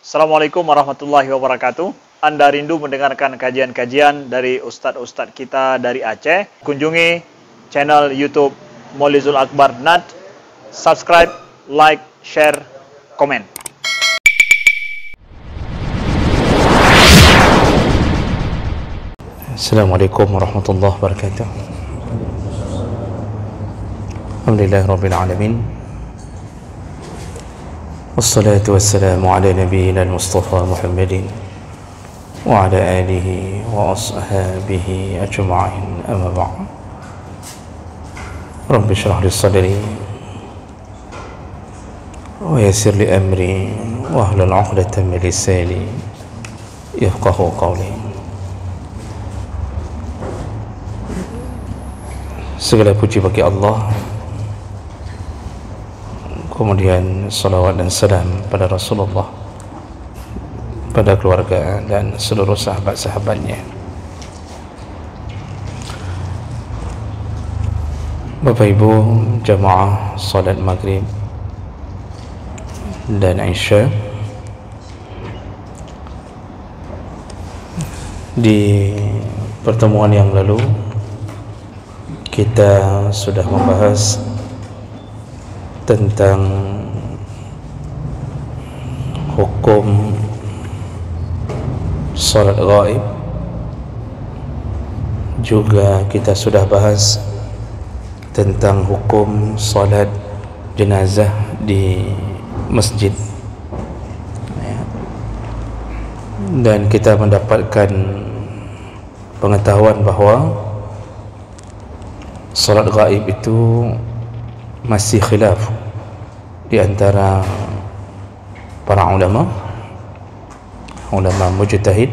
Assalamualaikum warahmatullahi wabarakatuh. Anda rindu mendengarkan kajian-kajian dari ustadz-ustadz kita dari Aceh? Kunjungi channel YouTube Maulizul Akbar NAD. Subscribe, like, share, komen. Assalamualaikum warahmatullahi wabarakatuh. Alhamdulillahirabbil alamin. Wassalatu wassalamu ala nabiyyina al-Mustafa Muhammadin wa ala alihi wa ashabihi ajma'in, amma ba'd. Rabbi shrah li sadri wa yassir li amri wa hlul 'uqdatam min lisani yafqahu qawli. Segala puji bagi Allah, kemudian salawat dan salam pada Rasulullah, pada keluarga dan seluruh sahabat-sahabatnya. Bapak Ibu jamaah salat maghrib dan isya, di pertemuan yang lalu kita sudah membahas tentang hukum salat ghaib. Juga kita sudah bahas tentang hukum salat jenazah di masjid, dan kita mendapatkan pengetahuan bahawa salat ghaib itu masih khilaf di antara para ulama mujtahid.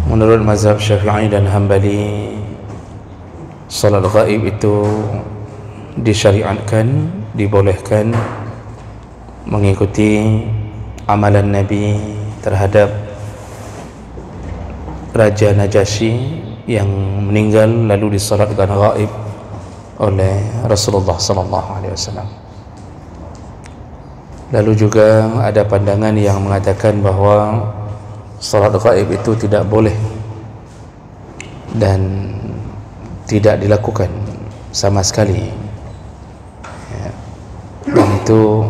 Menurut mazhab Syafi'i dan Hambali, salat ghaib itu disyariatkan, dibolehkan mengikuti amalan Nabi terhadap Raja Najasyi yang meninggal lalu disalatkan ghaib oleh Rasulullah sallallahu alaihi wasallam. Lalu juga ada pandangan yang mengatakan bahawa salat ghaib itu tidak boleh dan tidak dilakukan sama sekali. Dan itu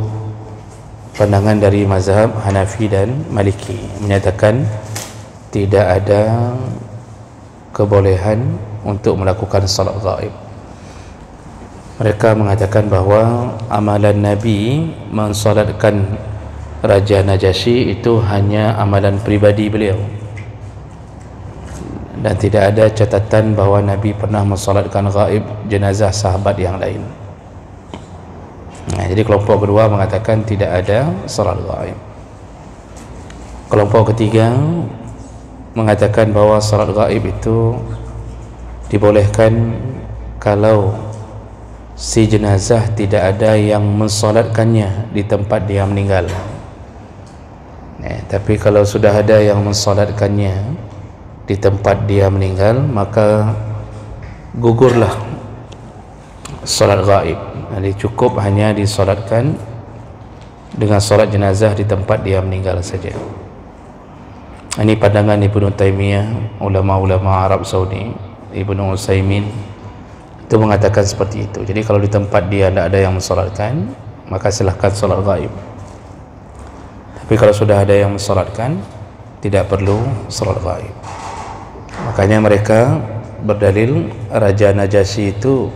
pandangan dari mazhab Hanafi dan Maliki, menyatakan tidak ada kebolehan untuk melakukan salat ghaib. Mereka mengatakan bahawa amalan Nabi mensalatkan Raja Najasyi itu hanya amalan pribadi beliau, dan tidak ada catatan bahawa Nabi pernah mensalatkan ghaib jenazah sahabat yang lain. Jadi kelompok kedua mengatakan tidak ada salat ghaib. Kelompok ketiga mengatakan bahawa salat ghaib itu dibolehkan kalau si jenazah tidak ada yang mensolatkannya di tempat dia meninggal. Tapi kalau sudah ada yang mensolatkannya di tempat dia meninggal, maka gugurlah solat ghaib. Jadi cukup hanya disolatkan dengan solat jenazah di tempat dia meninggal saja. Ini pandangan Ibnu Taimiyah, ulama-ulama Arab Saudi. Ibnu Utsaimin itu mengatakan seperti itu. Jadi kalau di tempat dia tidak ada yang mensolatkan, maka silahkan solat ghaib. Tapi kalau sudah ada yang mensolatkan, tidak perlu solat ghaib. Makanya mereka berdalil Raja Najasyi itu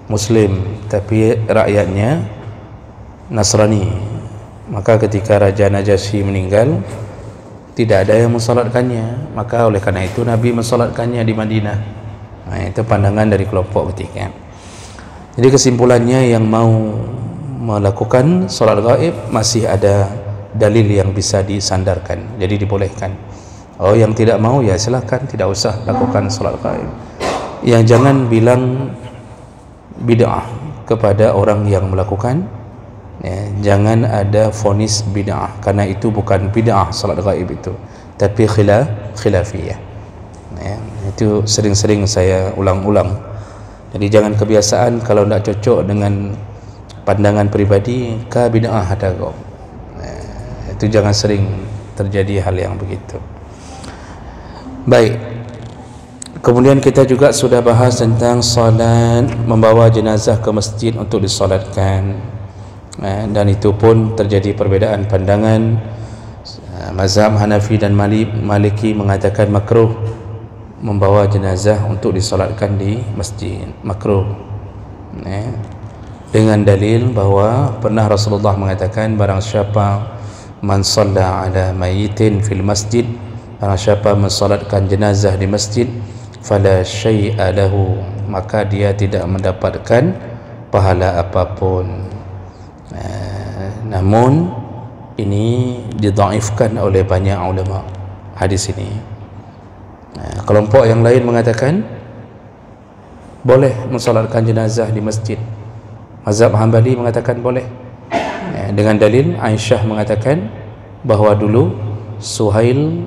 Muslim, tapi rakyatnya Nasrani. Maka ketika Raja Najasyi meninggal, tidak ada yang mensolatkannya, maka oleh karena itu Nabi mensolatkannya di Madinah. Itu pandangan dari kelompok ketiga. Jadi kesimpulannya, yang mau melakukan solat ghaib masih ada dalil yang bisa disandarkan, jadi dibolehkan. Yang tidak mau, ya silakan tidak usah lakukan solat ghaib. Yang jangan bilang bid'ah kepada orang yang melakukan, jangan ada vonis bid'ah, karena itu bukan bid'ah salat ghaib itu, tapi khilafiyah. Itu sering-sering saya ulang-ulang. Jadi jangan kebiasaan kalau tidak cocok dengan pandangan pribadi, ka bid'ah ada kau. itu jangan sering terjadi hal yang begitu. Baik, kemudian kita juga sudah bahas tentang salat membawa jenazah ke masjid untuk disolatkan, dan itu pun terjadi perbezaan pandangan. Mazhab Hanafi dan Maliki mengatakan makruh membawa jenazah untuk disolatkan di masjid, makruh, dengan dalil bahawa pernah Rasulullah mengatakan, barang siapa man shalla ala mayyitin fil masjid, barang siapa mensolatkan jenazah di masjid, fala syai'a lahu, maka dia tidak mendapatkan pahala apapun. Namun ini didhaifkan oleh banyak ulama hadis ini. Kelompok yang lain mengatakan boleh mensolatkan jenazah di masjid. Mazhab Hambali mengatakan boleh, dengan dalil Aisyah mengatakan bahawa dulu Suhail,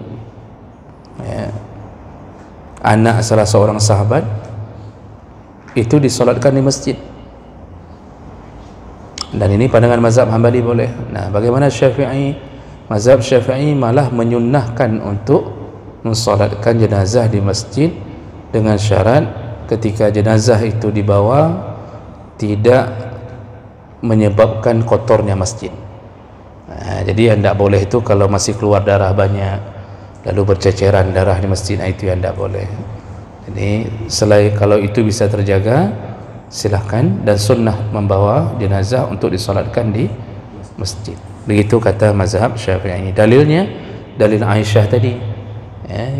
anak salah seorang sahabat, itu disolatkan di masjid. Dan ini pandangan mazhab Hambali boleh. Nah, bagaimana Syafi'i? Mazhab Syafi'i malah menyunnahkan untuk mensolatkan jenazah di masjid dengan syarat ketika jenazah itu dibawa tidak menyebabkan kotornya masjid. Jadi yang tidak boleh itu kalau masih keluar darah banyak, lalu berceceran darah di masjid, itu yang tidak boleh. Jadi selain kalau itu bisa terjaga, silahkan, dan sunnah membawa jenazah untuk disolatkan di masjid. Begitu kata mazhab Syafi'i. Dalilnya dalil Aisyah tadi,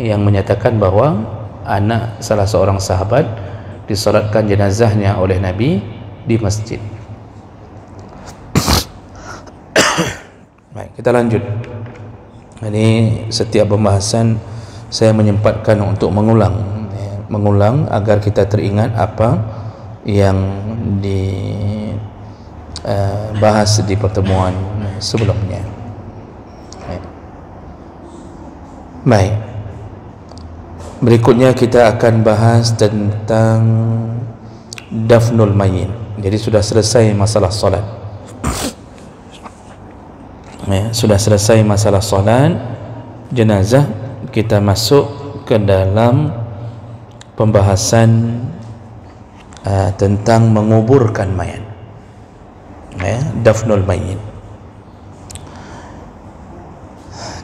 yang menyatakan bahawa anak salah seorang sahabat disolatkan jenazahnya oleh Nabi di masjid. Baik, kita lanjut. Ini setiap pembahasan saya menyempatkan untuk mengulang agar kita teringat apa yang dibahas di pertemuan sebelumnya. Baik, berikutnya kita akan bahas tentang dafnul mayyit. Jadi sudah selesai masalah solat, sudah selesai masalah solat jenazah. Kita masuk ke dalam pembahasan tentang menguburkan mayat, dafnul mayyit.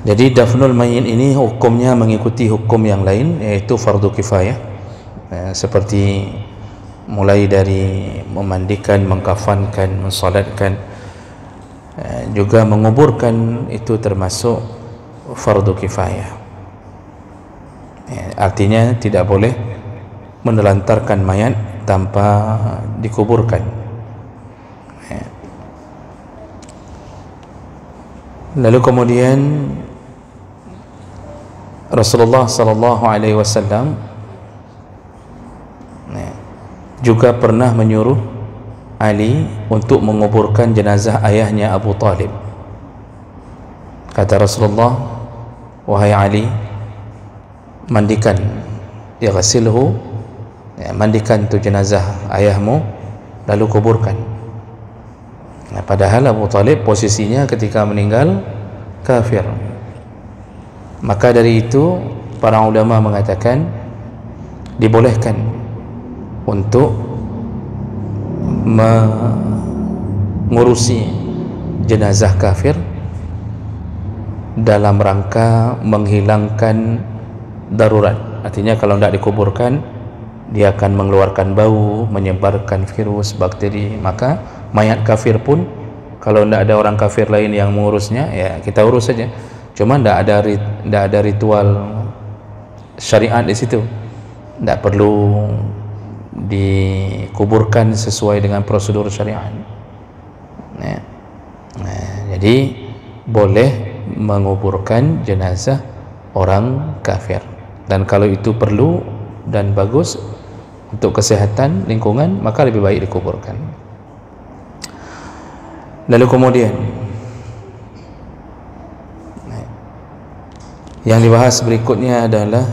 Jadi dafnul mayyit ini hukumnya mengikuti hukum yang lain, yaitu fardu kifayah, seperti mulai dari memandikan, mengkafankan, mensolatkan, juga menguburkan, itu termasuk fardu kifayah. Artinya tidak boleh menelantarkan mayat tanpa dikuburkan. Lalu kemudian Rasulullah sallallahu alaihi wasallam juga pernah menyuruh Ali untuk menguburkan jenazah ayahnya Abu Talib. Kata Rasulullah, wahai Ali, mandikan, yaghsilhu, mandikan tu jenazah ayahmu, lalu kuburkan. Padahal Abu Talib posisinya ketika meninggal kafir. Maka dari itu para ulama mengatakan dibolehkan untuk mengurusi jenazah kafir dalam rangka menghilangkan darurat. Artinya kalau tidak dikuburkan, dia akan mengeluarkan bau, menyebarkan virus, bakteri. Maka mayat kafir pun kalau tidak ada orang kafir lain yang mengurusnya, ya kita urus saja. Cuma tidak ada ritual syariat di situ. Tidak perlu dikuburkan sesuai dengan prosedur syariat. Jadi boleh menguburkan jenazah orang kafir, dan kalau itu perlu dan bagus untuk kesehatan lingkungan, maka lebih baik dikuburkan. Lalu kemudian yang dibahas berikutnya adalah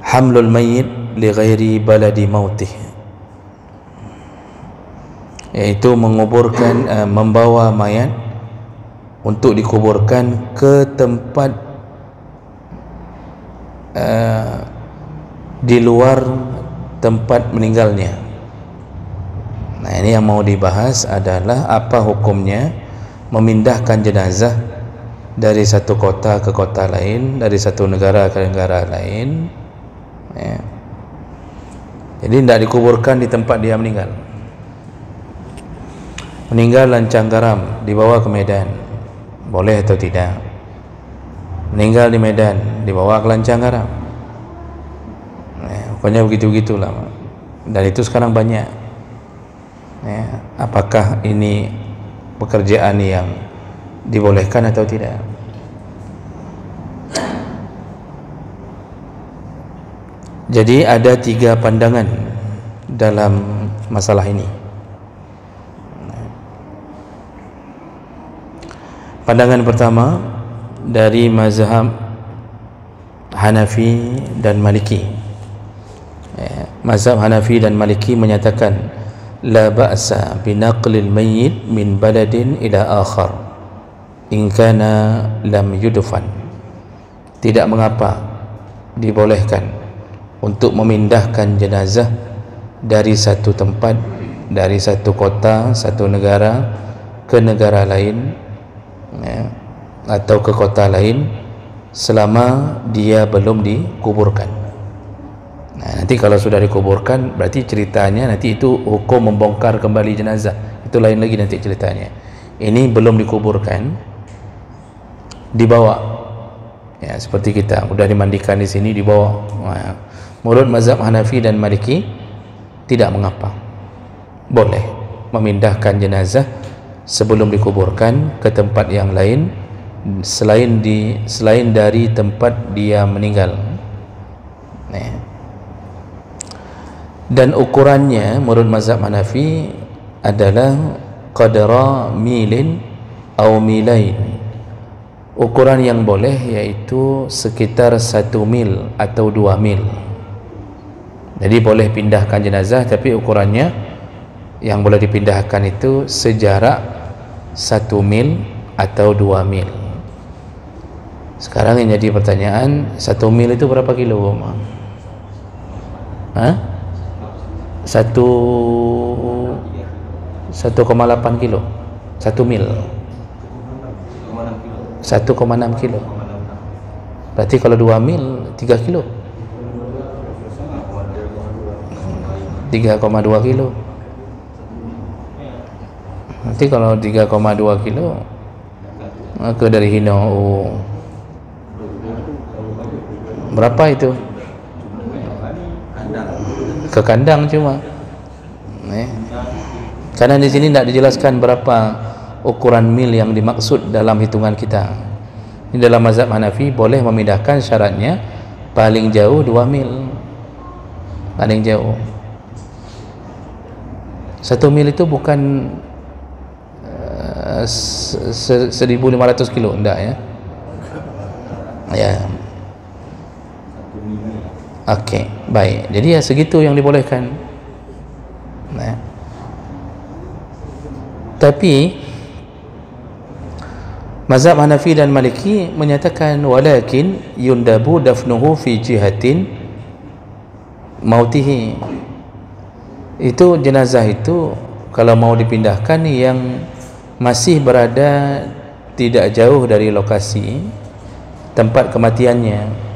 hamlul mayyit li ghairi baladi mautih, yaitu menguburkan, membawa mayat untuk dikuburkan ke tempat di luar tempat meninggalnya. Nah, ini yang mau dibahas adalah apa hukumnya memindahkan jenazah dari satu kota ke kota lain, dari satu negara ke negara lain, ya. Jadi tidak dikuburkan di tempat dia meninggal. Meninggal Lancang Garam, dibawa ke Medan, boleh atau tidak? Meninggal di Medan, dibawa ke Lancang Garam, pokoknya begitu-begitulah. Dan itu sekarang banyak, ya. Apakah ini pekerjaan yang dibolehkan atau tidak? Jadi ada 3 pandangan dalam masalah ini. Pandangan pertama dari mazhab Hanafi dan Maliki. Mazhab Hanafi dan Maliki menyatakan la ba'sa binaqlil mayyit min baladin ila akhar in kana lam yudfan. Tidak mengapa, dibolehkan untuk memindahkan jenazah dari satu tempat, dari satu kota, satu negara ke negara lain, ya, atau ke kota lain selama dia belum dikuburkan. Nah, nanti kalau sudah dikuburkan berarti ceritanya nanti itu hukum membongkar kembali jenazah, itu lain lagi nanti ceritanya. Ini belum dikuburkan, dibawa, ya, seperti kita udah dimandikan di sini, dibawa. Nah, menurut mazhab Hanafi dan Maliki tidak mengapa, boleh memindahkan jenazah sebelum dikuburkan ke tempat yang lain selain dari tempat dia meninggal. Dan ukurannya menurut mazhab Hanafi adalah qadra milin atau milain. Ukuran yang boleh yaitu sekitar 1 mil atau 2 mil. Jadi boleh pindahkan jenazah, tapi ukurannya yang boleh dipindahkan itu sejarak 1 mil atau 2 mil. Sekarang yang jadi pertanyaan, 1 mil itu berapa kilo? 1,8 kilo. 1 mil 1,6 kilo. Berarti kalau 2 mil 3 kilo, 3,2 kilo. Nanti kalau 3,2 kilo ke dari Hino, berapa itu? Ke kandang cuma. Karena di sini tidak dijelaskan berapa ukuran mil yang dimaksud dalam hitungan kita. Ini dalam mazhab Hanafi boleh memindahkan, syaratnya paling jauh 2 mil. Paling jauh 1 mil itu bukan 1.500 kilo, enggak, ya. Ya. Oke, baik. Jadi ya segitu yang dibolehkan. Nah. Tapi mazhab Hanafi dan Maliki menyatakan walakin yundabu dafnuhu fi jihatin mautihi. Itu jenazah itu kalau mau dipindahkan yang masih berada tidak jauh dari lokasi tempat kematiannya.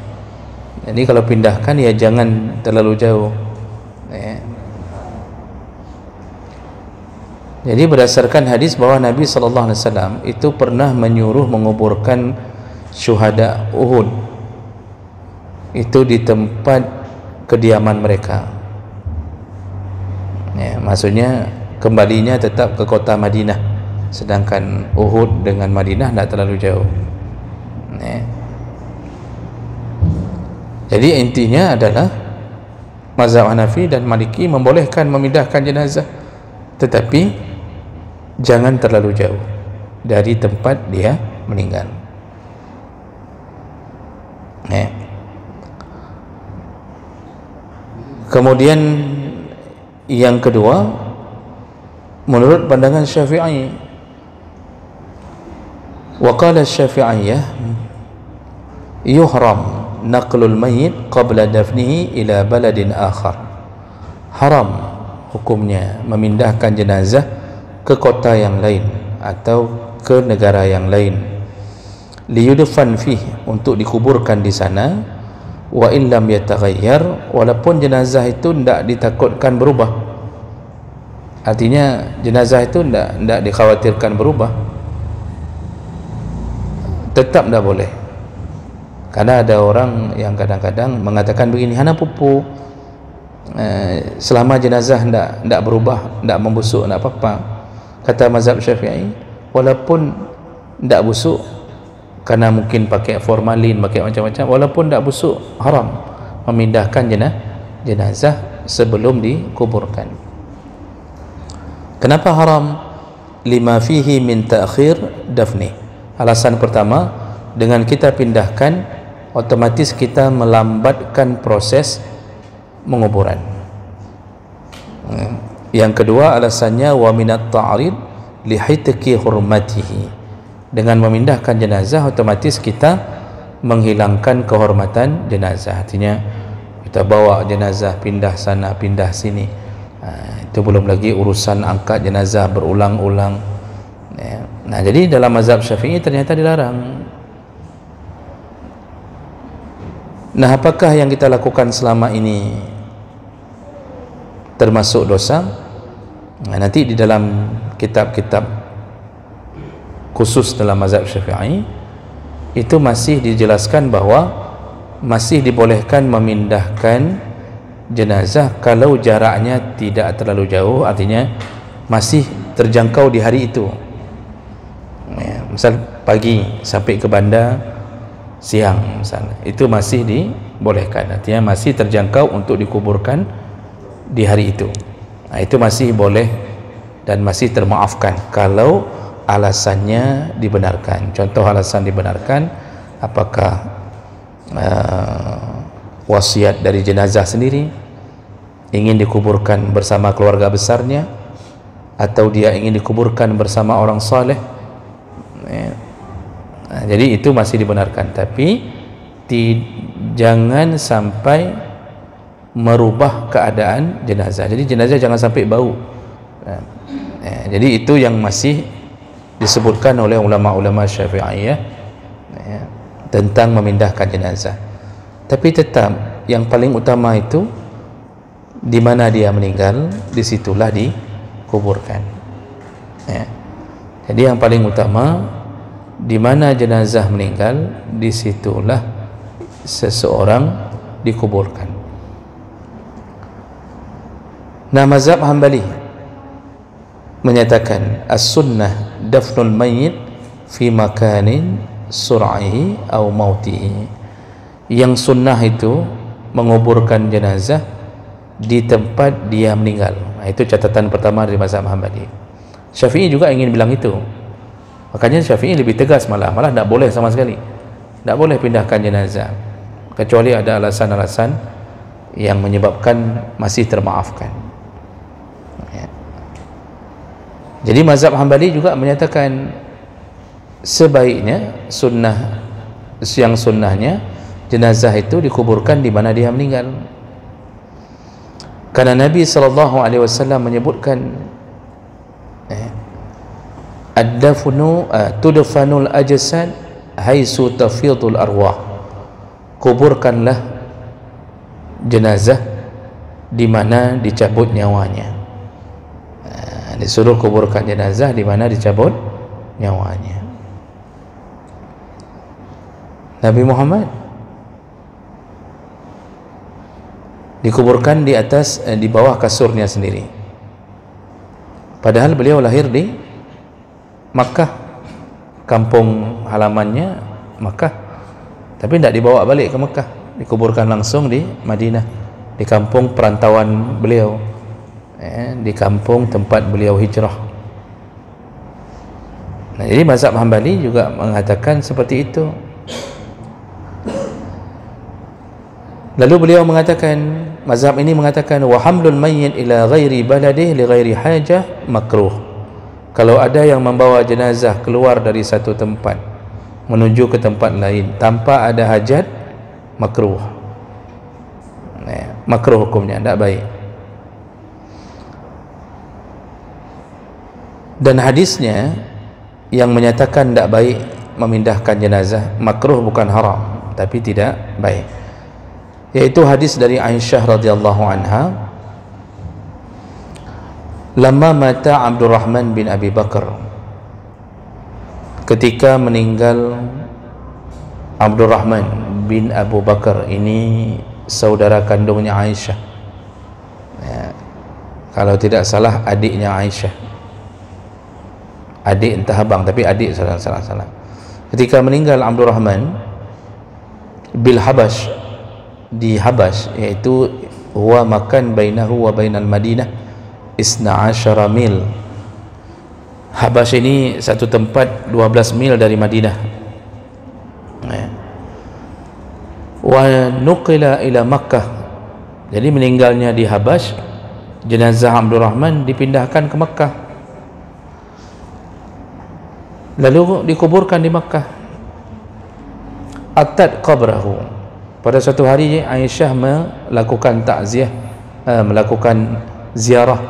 Jadi kalau pindahkan ya jangan terlalu jauh, ya. Jadi berdasarkan hadis bahwa Nabi SAW itu pernah menyuruh menguburkan syuhada Uhud itu di tempat kediaman mereka, ya, maksudnya kembalinya tetap ke kota Madinah, sedangkan Uhud dengan Madinah tidak terlalu jauh, ya. Jadi intinya adalah mazhab Hanafi dan Maliki membolehkan memindahkan jenazah, tetapi jangan terlalu jauh dari tempat dia meninggal, ya. Kemudian yang kedua, menurut pandangan Syafi'i, Wa qala Syafi'iyah yuhram naqlul mayyit qabla dafnihi ila baladin akhar. Haram hukumnya memindahkan jenazah ke kota yang lain atau ke negara yang lain, liyudfan fih, untuk dikuburkan di sana, wa illam yataghayyar, walaupun jenazah itu tidak ditakutkan berubah. Artinya jenazah itu tidak dikhawatirkan berubah, tetap tidak boleh. Karena ada orang yang kadang-kadang mengatakan begini, hana pupu selama jenazah tidak berubah, tidak membusuk, tidak apa-apa. Kata mazhab Syafi'i, walaupun tidak busuk, karena mungkin pakai formalin, pakai macam-macam, walaupun tidak busuk, haram memindahkan jenazah sebelum dikuburkan. Kenapa haram? Lima fihi min ta'khir dafni. Alasan pertama, dengan kita pindahkan, otomatis kita melambatkan proses penguburan. Yang kedua alasannya, wa minat ta'rid lihitki hurmatihi. Dengan memindahkan jenazah, otomatis kita menghilangkan kehormatan jenazah. Artinya kita bawa jenazah pindah sana pindah sini, itu belum lagi urusan angkat jenazah berulang-ulang. Nah, jadi dalam mazhab Syafi'i ternyata dilarang. Nah, apakah yang kita lakukan selama ini termasuk dosa? Nah, nanti di dalam kitab-kitab khusus dalam mazhab Syafi'i itu masih dijelaskan bahwa masih dibolehkan memindahkan jenazah kalau jaraknya tidak terlalu jauh, artinya masih terjangkau di hari itu. Misal pagi sampai ke bandar siang misalnya, itu masih dibolehkan, artinya masih terjangkau untuk dikuburkan di hari itu. Nah, itu masih boleh dan masih termaafkan kalau alasannya dibenarkan. Contoh alasan dibenarkan, apakah wasiat dari jenazah sendiri, ingin dikuburkan bersama keluarga besarnya, atau dia ingin dikuburkan bersama orang saleh. Nah, jadi itu masih dibenarkan, tapi jangan sampai merubah keadaan jenazah. Jadi jenazah jangan sampai bau. Jadi itu yang masih disebutkan oleh ulama-ulama Syafi'iyah tentang memindahkan jenazah. Tapi tetap yang paling utama itu di mana dia meninggal, disitulah dikuburkan. Jadi yang paling utama di mana jenazah meninggal, disitulah seseorang dikuburkan. Nah, mazhab Hambali menyatakan as-sunnah dafnul mayyit fi makanin sur'ihi atau mautihi. Yang sunnah itu menguburkan jenazah di tempat dia meninggal. Nah, itu catatan pertama dari mazhab Hambali. Syafi'i juga ingin bilang itu. Makanya Syafi'i lebih tegas, malah tidak boleh sama sekali. Tidak boleh pindahkan jenazah kecuali ada alasan-alasan yang menyebabkan masih termaafkan. Jadi mazhab Hambali juga menyatakan sebaiknya yang sunnahnya jenazah itu dikuburkan di mana dia meninggal. Karena Nabi SAW menyebutkan ad-dafnu tudfanul ajsad haitsu tafidul arwah. Kuburkanlah jenazah di mana dicabut nyawanya. Disuruh kuburkan jenazah di mana dicabut nyawanya. Nabi Muhammad dikuburkan di bawah kasurnya sendiri, padahal beliau lahir di Makkah, kampung halamannya Makkah, tapi tidak dibawa balik ke Makkah, dikuburkan langsung di Madinah, di kampung perantauan beliau, di kampung tempat beliau hijrah. Nah, jadi mazhab Hambali juga mengatakan seperti itu. Lalu beliau mengatakan, mazhab ini mengatakan, wa hamlul mayyit ila ghairi baladih li ghairi hajah makruh. Kalau ada yang membawa jenazah keluar dari satu tempat menuju ke tempat lain tanpa ada hajat, makruh. Makruh hukumnya, tidak baik. Dan hadisnya yang menyatakan tidak baik memindahkan jenazah, makruh bukan haram, tapi tidak baik, yaitu hadis dari Aisyah radhiyallahu anha, lamma mata Abdurrahman bin Abi Bakar, ketika meninggal Abdurrahman bin Abu Bakar, ini saudara kandungnya Aisyah, kalau tidak salah adiknya Aisyah, adik entah abang, tapi adik, salah. Ketika meninggal Abdurrahman bil Habash, di Habash, yaitu huwa makan bainahu wa bainal Madinah 12 mil. Habash ini satu tempat 12 mil dari Madinah. Wa nuqila ila Makkah, jadi meninggalnya di Habash, jenazah Abdurrahman dipindahkan ke Makkah, lalu dikuburkan di Makkah. Atat qabrahu, pada suatu hari Aisyah melakukan takziah, melakukan ziarah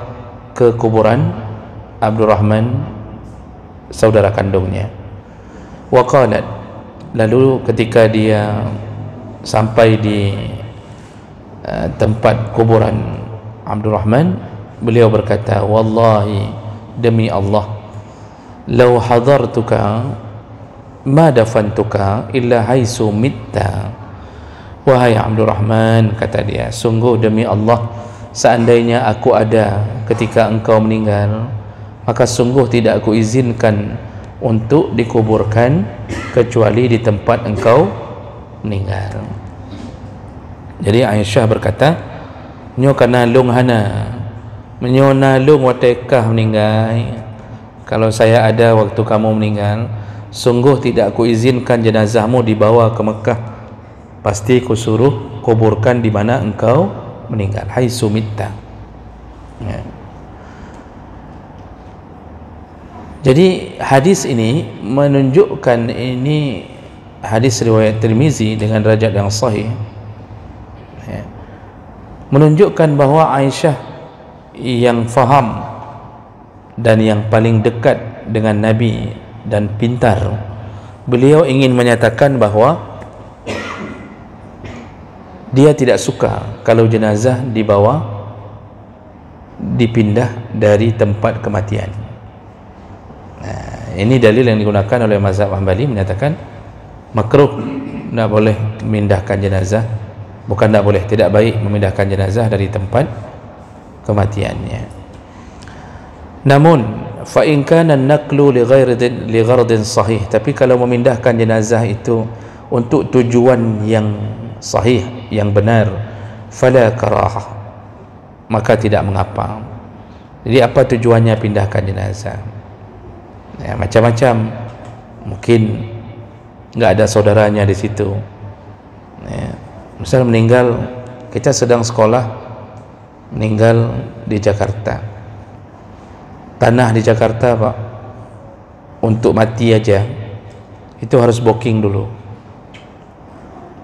ke kuburan Abdurrahman, saudara kandungnya. Wa qalat, lalu ketika dia sampai di tempat kuburan Abdurrahman, beliau berkata, wallahi, demi Allah, law hadartuka ma dafantuka illa haisu mitta. Wahai Abdurrahman, kata dia, sungguh demi Allah, seandainya aku ada ketika engkau meninggal, maka sungguh tidak aku izinkan untuk dikuburkan kecuali di tempat engkau meninggal. Jadi Aisyah berkata, nyo kana lung hana, menyo nalung watekah meninggal, kalau saya ada waktu kamu meninggal, sungguh tidak aku izinkan jenazahmu dibawa ke Mekah, pasti aku suruh kuburkan di mana engkau meninggal, haitsu mitta. Jadi hadis ini menunjukkan, ini hadis riwayat Tirmizi dengan derajat yang sahih, menunjukkan bahawa Aisyah yang faham dan yang paling dekat dengan Nabi dan pintar, beliau ingin menyatakan bahawa dia tidak suka kalau jenazah dibawa, dipindah dari tempat kematian. Ini dalil yang digunakan oleh mazhab Hanbali, menyatakan makruh, tidak boleh memindahkan jenazah, bukan tidak boleh, tidak baik memindahkan jenazah dari tempat kematiannya. Namun fa in kana an-naqlu li ghardin sahih, tapi kalau memindahkan jenazah itu untuk tujuan yang sahih, yang benar, fala karahah, maka tidak mengapa. Jadi apa tujuannya pindahkan jenazah? Ya, macam-macam, mungkin nggak ada saudaranya di situ, ya, misal meninggal, kita sedang sekolah, meninggal di Jakarta, tanah di Jakarta Pak, untuk mati aja itu harus booking dulu.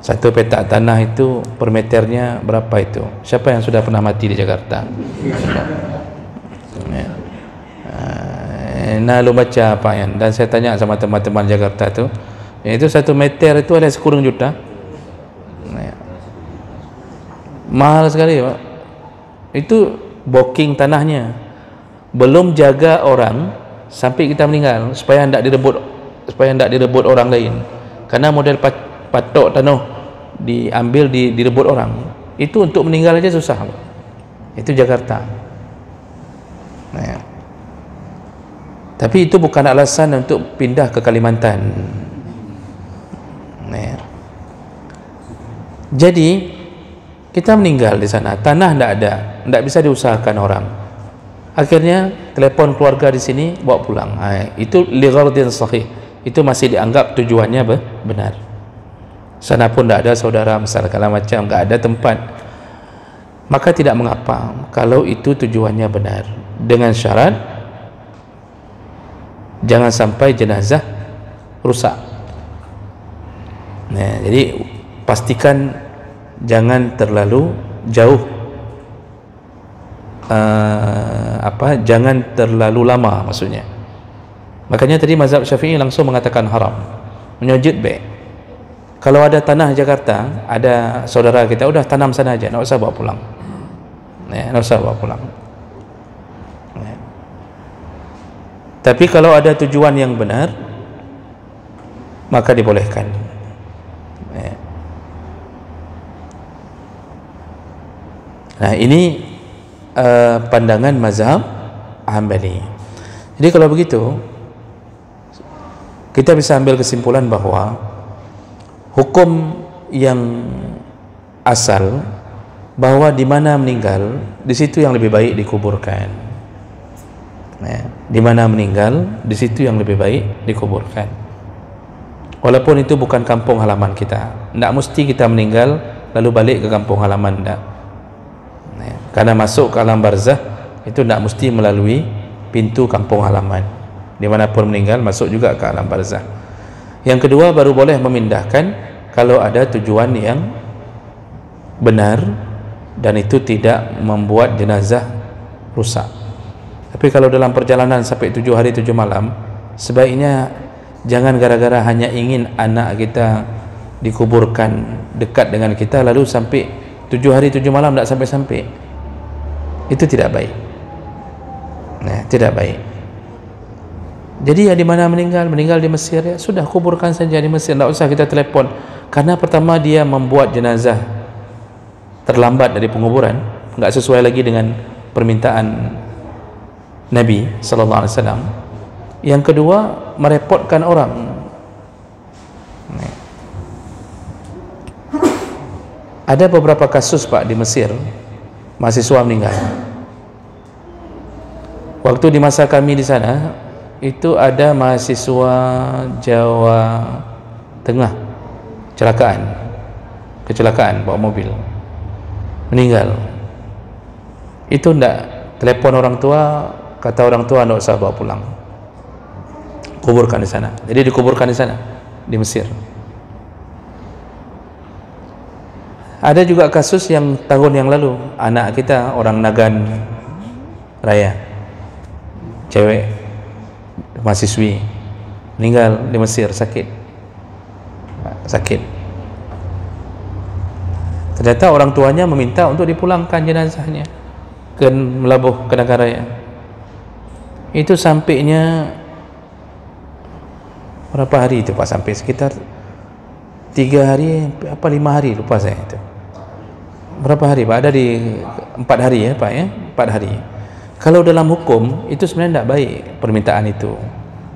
Satu petak tanah itu per meternya berapa itu? Siapa yang sudah pernah mati di Jakarta? Nah, lu baca apa yang, dan saya tanya sama teman-teman Jakarta tu, itu 1 meter itu ada 10 juta. Mahal sekali Pak. Itu booking tanahnya, belum jaga orang sampai kita meninggal, supaya tidak direbut orang lain, karena model patok tanah diambil, direbut orang, itu untuk meninggal aja susah Pak. Itu Jakarta. Tapi itu bukan alasan untuk pindah ke Kalimantan. Jadi kita meninggal di sana, tanah tidak ada, tidak bisa diusahakan orang. Akhirnya telepon keluarga di sini, bawa pulang. Itu li ghardin sahih, itu masih dianggap tujuannya benar. Sana pun tidak ada saudara, misalnya kalau macam tidak ada tempat, maka tidak mengapa kalau itu tujuannya benar, dengan syarat jangan sampai jenazah rusak. Jadi pastikan jangan terlalu jauh, jangan terlalu lama maksudnya. Makanya tadi mazhab Syafi'i langsung mengatakan haram, menyujud baik. Kalau ada tanah Jakarta, ada saudara kita, udah tanam sana aja, tak usah bawa pulang. Tak usah bawa pulang. Tapi kalau ada tujuan yang benar, maka dibolehkan. Nah, ini pandangan mazhab Hambali. Jadi kalau begitu, kita bisa ambil kesimpulan bahwa hukum yang asal bahwa di mana meninggal, di situ yang lebih baik dikuburkan. Di mana meninggal, di situ yang lebih baik dikuburkan. Walaupun itu bukan kampung halaman kita, tidak mesti kita meninggal lalu balik ke kampung halaman, tidak. Karena masuk ke alam barzah itu tidak mesti melalui pintu kampung halaman. Dimanapun meninggal masuk juga ke alam barzah. Yang kedua, baru boleh memindahkan kalau ada tujuan yang benar dan itu tidak membuat jenazah rusak. Tapi kalau dalam perjalanan sampai 7 hari 7 malam, sebaiknya jangan gara-gara hanya ingin anak kita dikuburkan dekat dengan kita lalu sampai 7 hari 7 malam tidak sampai-sampai. Itu tidak baik. Tidak baik. Jadi ya di mana meninggal di Mesir, ya sudah, kuburkan saja di Mesir, tidak usah kita telepon. Karena pertama dia membuat jenazah terlambat dari penguburan, enggak sesuai lagi dengan permintaan Nabi sallallahu alaihi wasallam. Yang kedua, merepotkan orang. Ada beberapa kasus Pak di Mesir, mahasiswa meninggal. Waktu di masa kami di sana, itu ada mahasiswa Jawa Tengah kecelakaan bawa mobil, meninggal. Itu ndak telepon orang tua, kata orang tua ndak usah bawa pulang, kuburkan di sana. Jadi dikuburkan di sana di Mesir. Ada juga kasus yang tahun yang lalu, anak kita orang Nagan Raya, cewek mahasiswi, meninggal di Mesir, sakit. Ternyata orang tuanya meminta untuk dipulangkan jenazahnya ke Melabuh, ke Nagaraya. Itu sampainya berapa hari itu Pak? Sampai sekitar 3 hari apa 5 hari, lupa saya itu. Berapa hari Pak? Ada di 4 hari ya Pak ya, 4 hari. Kalau dalam hukum itu sebenarnya tidak baik permintaan itu.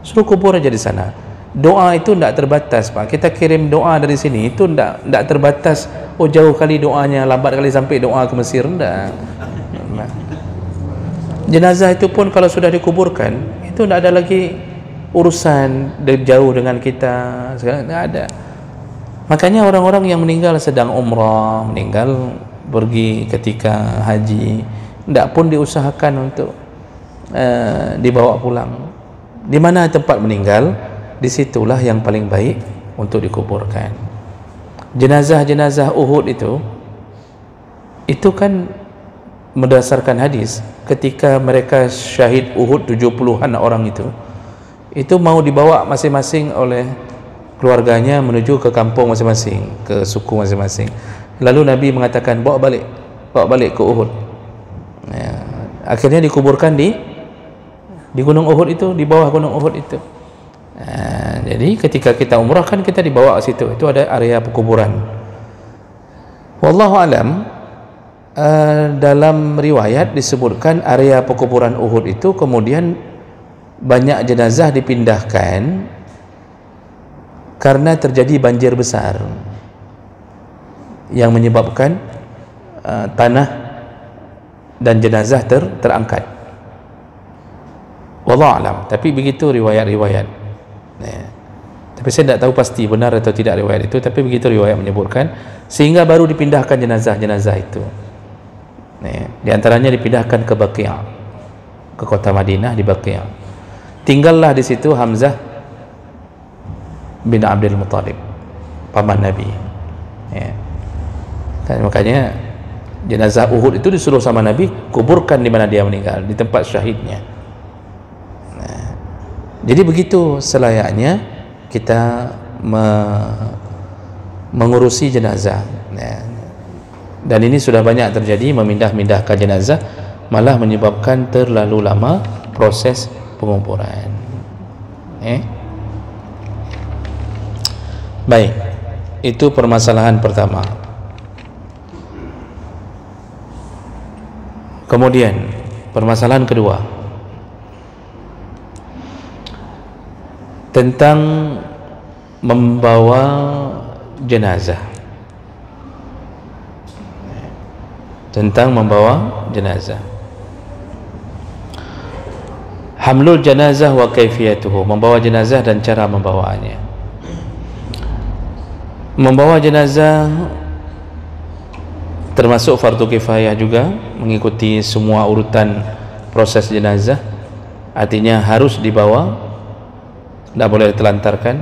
Suruh kubur aja di sana. Doa itu tidak terbatas Pak. Kita kirim doa dari sini itu tidak terbatas. Oh jauh kali doanya, lambat kali sampai doa ke Mesir, tidak. Jenazah itu pun kalau sudah dikuburkan itu tidak ada lagi urusan jauh dengan kita, sekarang tidak ada. Makanya orang-orang yang meninggal sedang umrah, meninggal pergi ketika haji, tidak pun diusahakan untuk dibawa pulang. Di mana tempat meninggal, disitulah yang paling baik untuk dikuburkan. Jenazah-jenazah Uhud itu kan berdasarkan hadis, ketika mereka syahid Uhud 70-an orang itu mau dibawa masing-masing oleh keluarganya menuju ke kampung masing-masing, ke suku masing-masing. Lalu Nabi mengatakan bawa balik ke Uhud. Ya, akhirnya dikuburkan di gunung Uhud itu, di bawah gunung Uhud itu. Jadi ketika kita umrah kan kita dibawa ke situ, itu ada area pekuburan. Wallahu alam, dalam riwayat disebutkan area pekuburan Uhud itu kemudian banyak jenazah dipindahkan karena terjadi banjir besar yang menyebabkan tanah dan jenazah terangkat. Wallahu alam, tapi begitu riwayat-riwayat. Tapi saya tidak tahu pasti benar atau tidak riwayat itu, tapi begitu riwayat menyebutkan, sehingga baru dipindahkan jenazah-jenazah itu. Di antaranya dipindahkan ke Baqi', ke kota Madinah, di Baqi'. Tinggallah di situ Hamzah bin Abdul Muttalib. paman Nabi, ya. Kan, makanya jenazah Uhud itu disuruh sama Nabi kuburkan di mana dia meninggal, di tempat syahidnya. Nah, jadi begitu selayaknya kita mengurusi jenazah, ya. Dan ini sudah banyak terjadi, memindah-mindahkan jenazah malah menyebabkan terlalu lama proses penguburan. Baik, itu permasalahan pertama. Kemudian permasalahan kedua tentang membawa jenazah. Tentang membawa jenazah. Hamlul janazah wa kaifiyatuhu, membawa jenazah dan cara membawaannya. Membawa jenazah termasuk fardu kifayah juga, mengikuti semua urutan proses jenazah, artinya harus dibawa, tidak boleh ditelantarkan.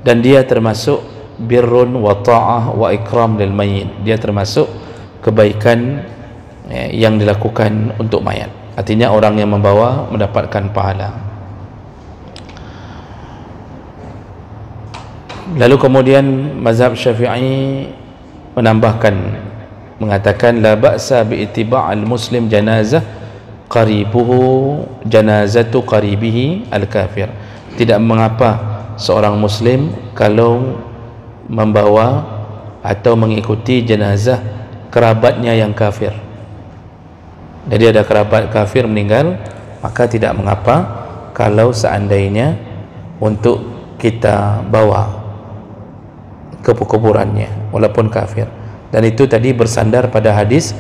Dan dia termasuk birrun wa ta'ah wa ikram lil mayyit, dia termasuk kebaikan yang dilakukan untuk mayat, artinya orang yang membawa mendapatkan pahala. Lalu kemudian mazhab Syafi'i menambahkan, mengatakan la ba'sa bi ittiba'il muslim janazah qaribuhu janazatu qaribihi al-kafir, tidak mengapa seorang muslim kalau membawa atau mengikuti jenazah kerabatnya yang kafir. Jadi ada kerabat kafir meninggal, maka tidak mengapa kalau seandainya untuk kita bawa ke kuburannya walaupun kafir. Dan itu tadi bersandar pada hadis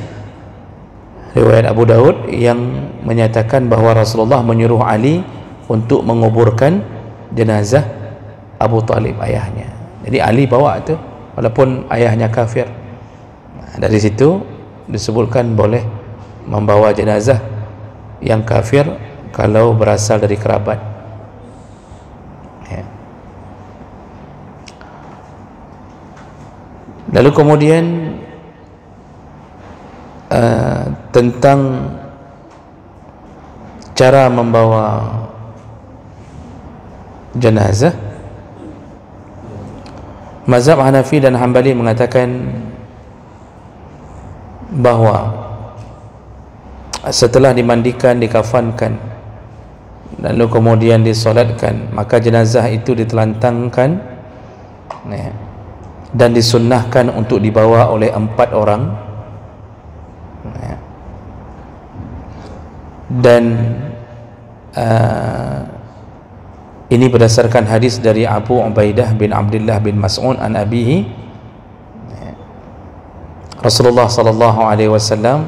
riwayat Abu Daud yang menyatakan bahawa Rasulullah menyuruh Ali untuk menguburkan jenazah Abu Talib, ayahnya. Jadi Ali bawa itu walaupun ayahnya kafir. Dari situ disebutkan boleh membawa jenazah yang kafir kalau berasal dari kerabat, ya. Lalu kemudian tentang cara membawa jenazah, mazhab Hanafi dan Hambali mengatakan bahawa setelah dimandikan, dikafankan, lalu kemudian disolatkan, maka jenazah itu ditelantangkan, ya, dan disunnahkan untuk dibawa oleh 4 orang, ya. Dan ini berdasarkan hadis dari Abu Ubaidah bin Abdullah bin Mas'ud an abihi, Rasulullah sallallahu alaihi wasallam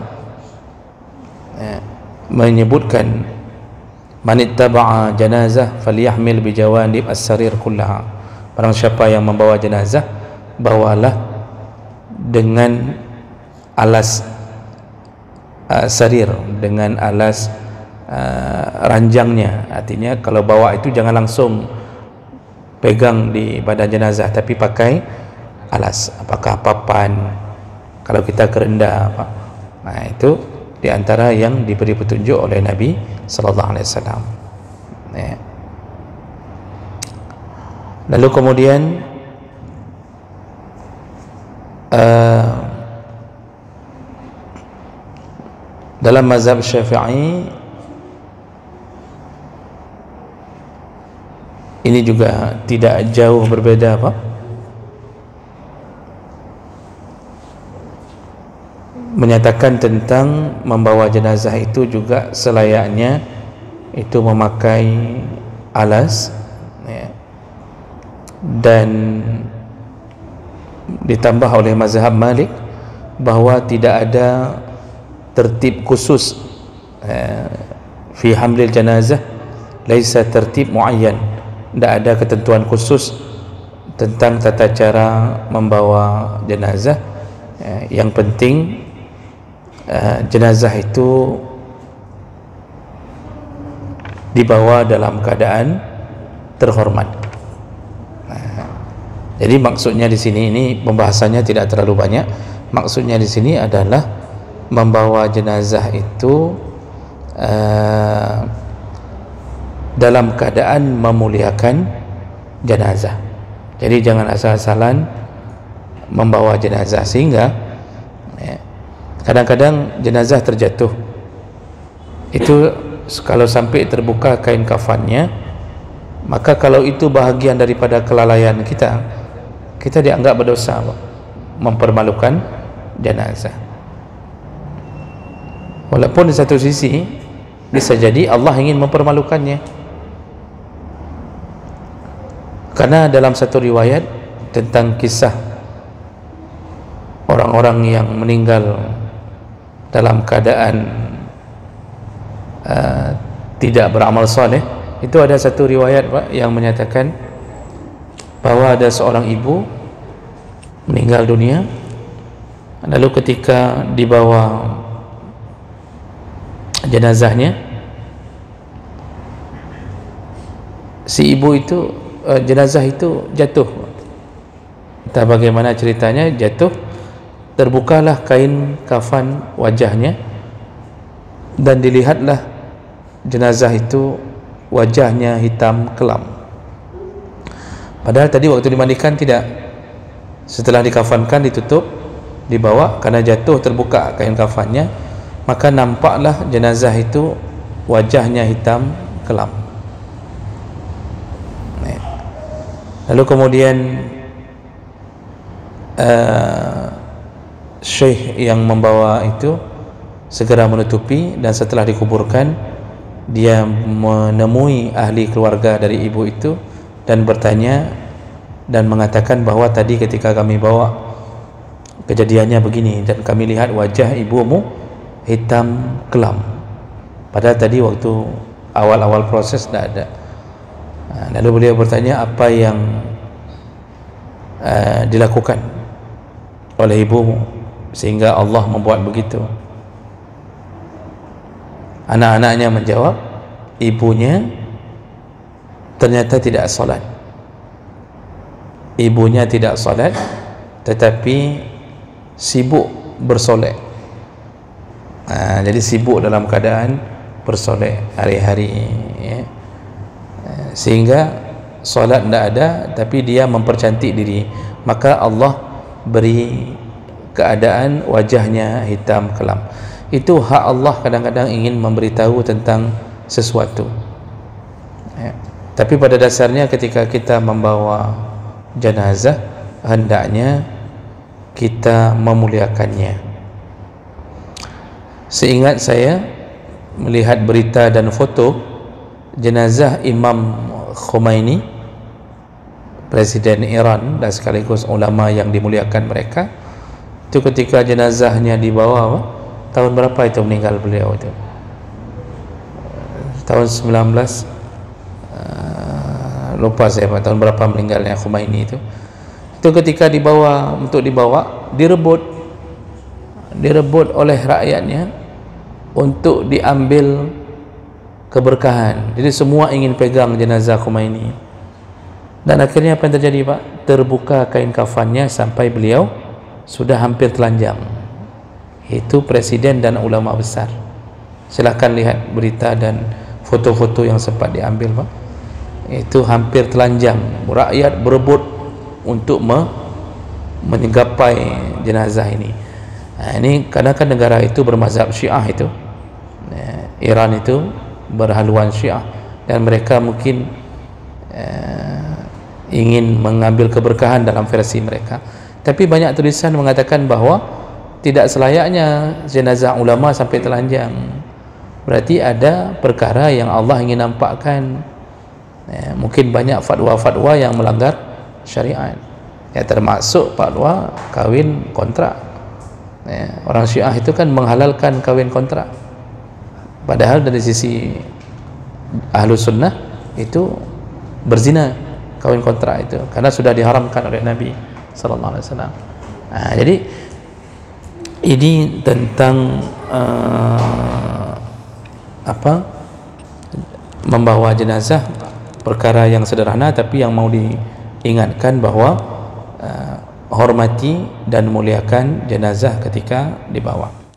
menyebutkan man ittaba'a janazah falyahmil bi jawanib as-sarir kullaha, barang siapa yang membawa jenazah bawalah dengan alas sarir, dengan alas ranjangnya, artinya kalau bawa itu jangan langsung pegang di badan jenazah, tapi pakai alas, apakah papan, kalau kita kerenda apa. Nah, itu di antara yang diberi petunjuk oleh Nabi sallallahu alaihi wasallam, ya. Lalu kemudian dalam mazhab Syafi'i ini juga tidak jauh berbeda apa, menyatakan tentang membawa jenazah itu juga selayaknya itu memakai alas, ya. Dan ditambah oleh mazhab Malik bahawa tidak ada tertib khusus fi hamlil janazah, laisa tertib muayyan, tidak ada ketentuan khusus tentang tata cara membawa jenazah. Yang penting jenazah itu dibawa dalam keadaan terhormat. Jadi maksudnya di sini, ini pembahasannya tidak terlalu banyak. Maksudnya di sini adalah membawa jenazah itu dalam keadaan memuliakan jenazah. Jadi jangan asal-asalan membawa jenazah, sehingga kadang-kadang jenazah terjatuh. Itu kalau sampai terbuka kain kafannya, maka kalau itu bahagian daripada kelalaian kita, kita dianggap berdosa, mempermalukan jenazah. Walaupun di satu sisi bisa jadi Allah ingin mempermalukannya, karena dalam satu riwayat tentang kisah orang-orang yang meninggal dalam keadaan tidak beramal soleh, itu ada satu riwayat, Pak, yang menyatakan bahwa ada seorang ibu meninggal dunia, lalu ketika dibawa jenazahnya, si ibu itu jenazah itu jatuh. Entah bagaimana ceritanya, jatuh, terbukalah kain kafan wajahnya, dan dilihatlah jenazah itu wajahnya hitam kelam. Padahal tadi waktu dimandikan tidak. Setelah dikafankan, ditutup, dibawa, karena jatuh terbuka kain kafannya, maka nampaklah jenazah itu wajahnya hitam kelam. Lalu kemudian syekh yang membawa itu segera menutupi, dan setelah dikuburkan, dia menemui ahli keluarga dari ibu itu dan bertanya dan mengatakan bahwa tadi ketika kami bawa, kejadiannya begini, dan kami lihat wajah ibumu hitam kelam, padahal tadi waktu awal-awal proses tidak ada. Lalu beliau bertanya, apa yang dilakukan oleh ibumu sehingga Allah membuat begitu? Anak-anaknya menjawab, ibunya ternyata tidak salat. Ibunya tidak salat, tetapi sibuk bersolek. Jadi sibuk dalam keadaan bersolek hari-hari, ya. Sehingga solat tidak ada, tapi dia mempercantik diri, maka Allah beri keadaan wajahnya hitam kelam. Itu hak Allah kadang-kadang ingin memberitahu tentang sesuatu, ya. Tapi pada dasarnya ketika kita membawa jenazah, hendaknya kita memuliakannya. Seingat saya melihat berita dan foto jenazah Imam Khomeini, Presiden Iran dan sekaligus ulama yang dimuliakan mereka, itu ketika jenazahnya dibawa, tahun berapa itu meninggal beliau itu? Tahun 19 lupa saya Pak, tahun berapa meninggalnya Khomeini itu. Itu ketika dibawa, untuk dibawa, direbut oleh rakyatnya untuk diambil keberkahan. Jadi semua ingin pegang jenazah Khomeini, dan akhirnya apa yang terjadi, Pak? Terbuka kain kafannya sampai beliau sudah hampir telanjang. Itu presiden dan ulama besar. Silahkan lihat berita dan foto-foto yang sempat diambil, Pak. Itu hampir telanjang, rakyat berebut untuk menggapai jenazah ini. Ini karena kan negara itu bermazhab Syiah, itu Iran itu berhaluan Syiah, dan mereka mungkin ingin mengambil keberkahan dalam versi mereka. Tapi banyak tulisan mengatakan bahwa tidak selayaknya jenazah ulama sampai telanjang. Berarti ada perkara yang Allah ingin nampakkan. Mungkin banyak fatwa-fatwa yang melanggar syariat, ya, termasuk fatwa kawin kontrak. Orang Syiah itu kan menghalalkan kawin kontrak, padahal dari sisi Ahlus Sunnah itu berzina kawin kontrak itu, karena sudah diharamkan oleh Nabi sallallahu alaihi wasallam. Jadi ini tentang membawa jenazah, perkara yang sederhana, tapi yang mau diingatkan bahwa hormati dan muliakan jenazah ketika dibawa.